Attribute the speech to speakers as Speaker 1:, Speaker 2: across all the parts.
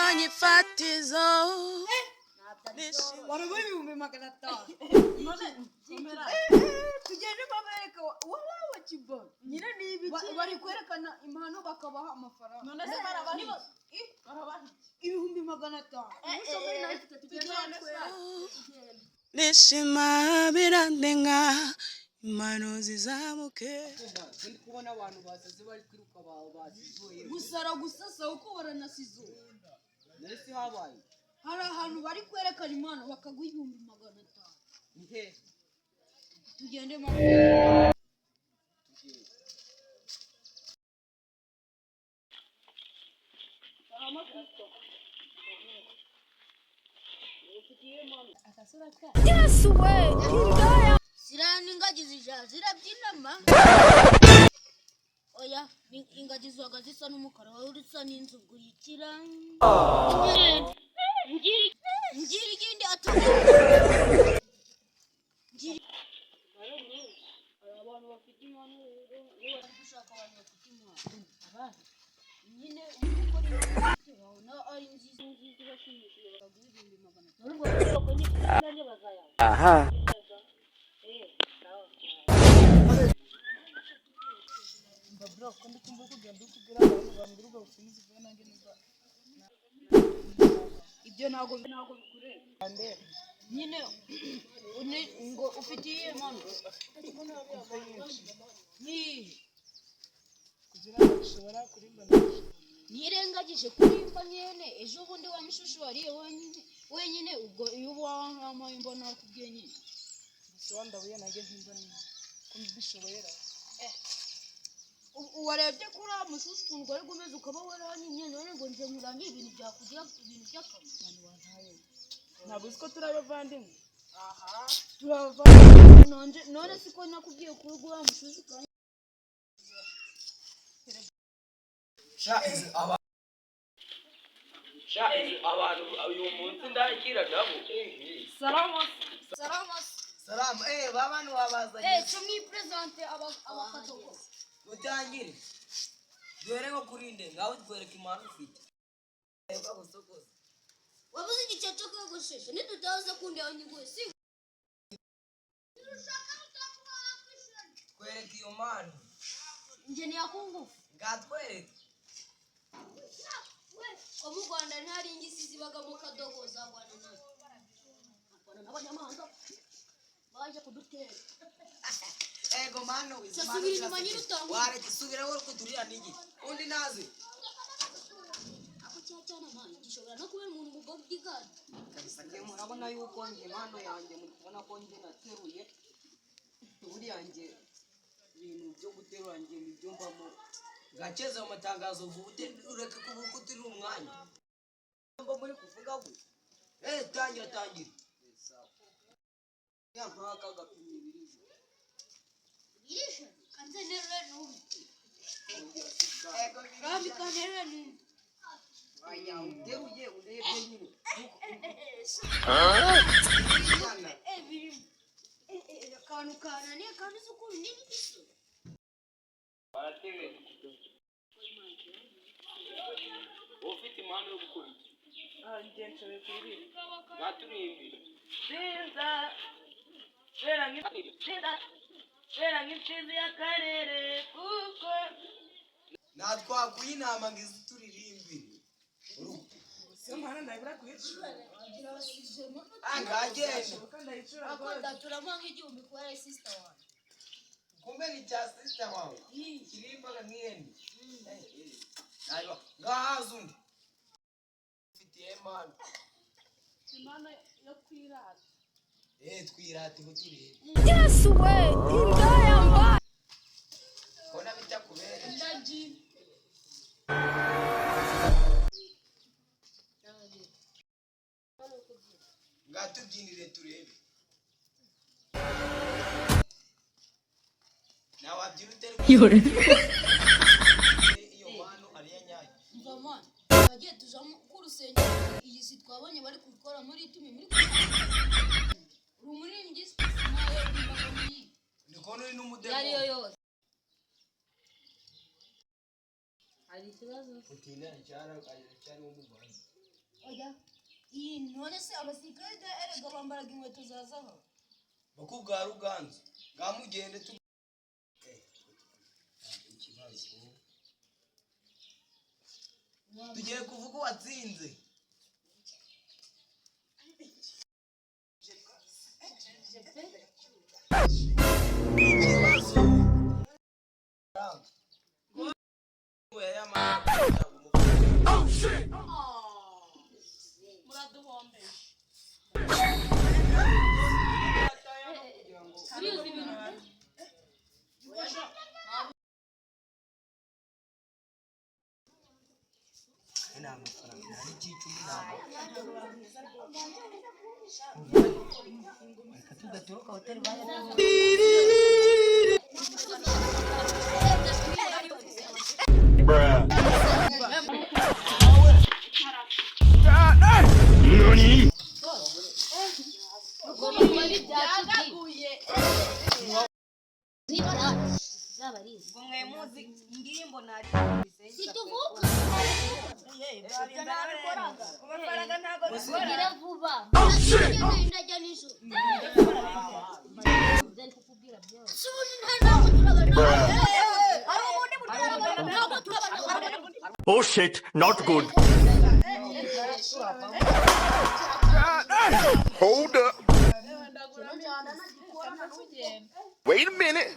Speaker 1: Kwenye fatizo
Speaker 2: Wanawe ibihumbi magana atanu. Tugende babereka wala wakibona. Nyine ni ibiki bari kwerekana impano bakabaha amafaranga. None se barabahi ibihumbi magana atanu. Umusomeri nawe tugende
Speaker 1: nishima birandenga impano zizamuke.
Speaker 2: Ndi kubona abantu basaze bari kwiruka bazizoye. Gusara gusasa uko baranasizo. Nese habaye. Hari ahantu bari kwerekana impano bakaguha ibihumbi magana atanu. Ihe. Tugende mama.
Speaker 3: Yes way.
Speaker 4: Sirani ingagi zirabyinama. Oya ingagi zwaga zisa n'umukara wawe urisa n'inzugu yikira. Ngiri gindi atari. Ngiri. Abantu bafite impano rero bari gushaka abantu bafite impano. Abandi nyine uko rero na ari nziza bashimishije bakaguha ibihumbi magana atanu. Urwo rero ko nyine bazaya.
Speaker 1: Aha.
Speaker 2: Bro, kandi kumva kugenda ukubwira abantu bambiruka ufinze vuba nange niba. Ibyo ntago bikureba. Nyine ngo ufitiye impano. Ni kugira ngo ushobora kurimbana.
Speaker 4: Nirengagije kurimba nyene ejo bundi wa mushushu wariye wenyine ubwo iyo wahama imbona kubwiye nyine.
Speaker 2: Bisonda buye nange ntimbona. Kumbishoboyera. Warebye kuri amushushu kungo ari gumeze ukaba waranyinye none ngo nje nkurangi ibintu byakugira ibintu by'akamaro wantaye. Ntabwo uzi ko turabavandimwe. Aha. Turabavandimwe none siko nakubwiye kuri gwa amushushu kandi.
Speaker 5: abantu uyu munsi ndakira nabo.
Speaker 2: Salamu babanu babazanye.
Speaker 4: Tumwi presente abakatoko.
Speaker 2: Mutangire. Dore ko kurinde ngaho twereka impano ufite. Bagusokoza.
Speaker 4: Wabuze igice cyo kwegoshesha nitutaza kundi yanyigoye si.
Speaker 2: Kwereka iyo mpano.
Speaker 4: Nje ni yakungufu.
Speaker 2: Ngatwereka.
Speaker 4: Mu Rwanda ntari ingisi zibagamo kadogo za Rwanda nayo. Abanyamahanga baje kudutera.
Speaker 2: Ego mano
Speaker 4: Sasubira inyuma nyirutangu.
Speaker 2: Ware kisubira woro kudurira nigi. Undi nazi.
Speaker 4: Ako cyacana mani gishobora no kubera umuntu mu bodyguard.
Speaker 2: Kabisa ngiye murabona yuko impano yanjye muri kubona ko ngiye nateruye. Buri yanjye ibintu byo guterura ngiye mu byumbamo. Gakeza mu matangazo vute ureke kubukutira umwanya. Mbo muri kuvuga ngo tangira. Ya mpaka gapimye birije.
Speaker 4: Birije kanze nerwe numwe. Kandi kanere ni.
Speaker 2: Aya uteruye urebye nyine.
Speaker 4: Biri. Kanu kana ne kandi sukuru nini giso.
Speaker 5: Baratewe. Ufite impano yo gukora iki?
Speaker 2: Ngenshwe kuririmba.
Speaker 5: Baturimbira.
Speaker 1: Sera nk'imfizi y'akarere kuko
Speaker 2: natwakuye inama ngizi turirimbire. Semana ndabira kwicura. Angagende.
Speaker 4: Akunda turamanga igihumbi kwa sister wanjye.
Speaker 2: Kumbe ni cha sister wawe. Kirimba nk'iyende. Nayo ngahazundi. Fitiye impano.
Speaker 4: Impano yo kwirata.
Speaker 2: Twirate ho turire.
Speaker 3: Yes way. Indaya.
Speaker 2: Kona bita kubera.
Speaker 4: Ndaji.
Speaker 2: Ngatubyinire turebe. Nawe abyirutera.
Speaker 3: Yore.
Speaker 2: Iyo mpano ariya nyayo.
Speaker 4: Mvama. Bagiye tujamo kurusenge iyi si twabonye bari kubikora muri tumi muri. Rumuri nayo imbaga muri.
Speaker 2: Ndikono uri n'umudemo.
Speaker 4: Yari yo yose. Hari ikibazo.
Speaker 2: Utina cyara wo mu Rwanda.
Speaker 4: oya iyi none se abasirikare erega bambaraga inkweto za zahabu
Speaker 2: bakubwa ruganzu ngamugende tu ikibazo tugiye kuvuga uwatsinze
Speaker 1: Umwe muzi indirimbo nari
Speaker 4: situvuka
Speaker 1: kubafaranga ntago
Speaker 4: gira vuba ndajya nijoro nzari kukubwira byose subundi ntabwo turabana
Speaker 6: Oh shit, not good. Hold up. Wait a minute.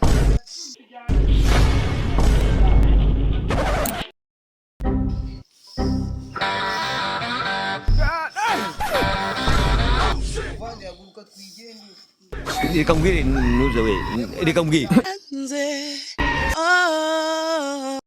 Speaker 2: Vale, aguruka twigende
Speaker 6: Đi công ghi, nuôi rồi, đi công ghi.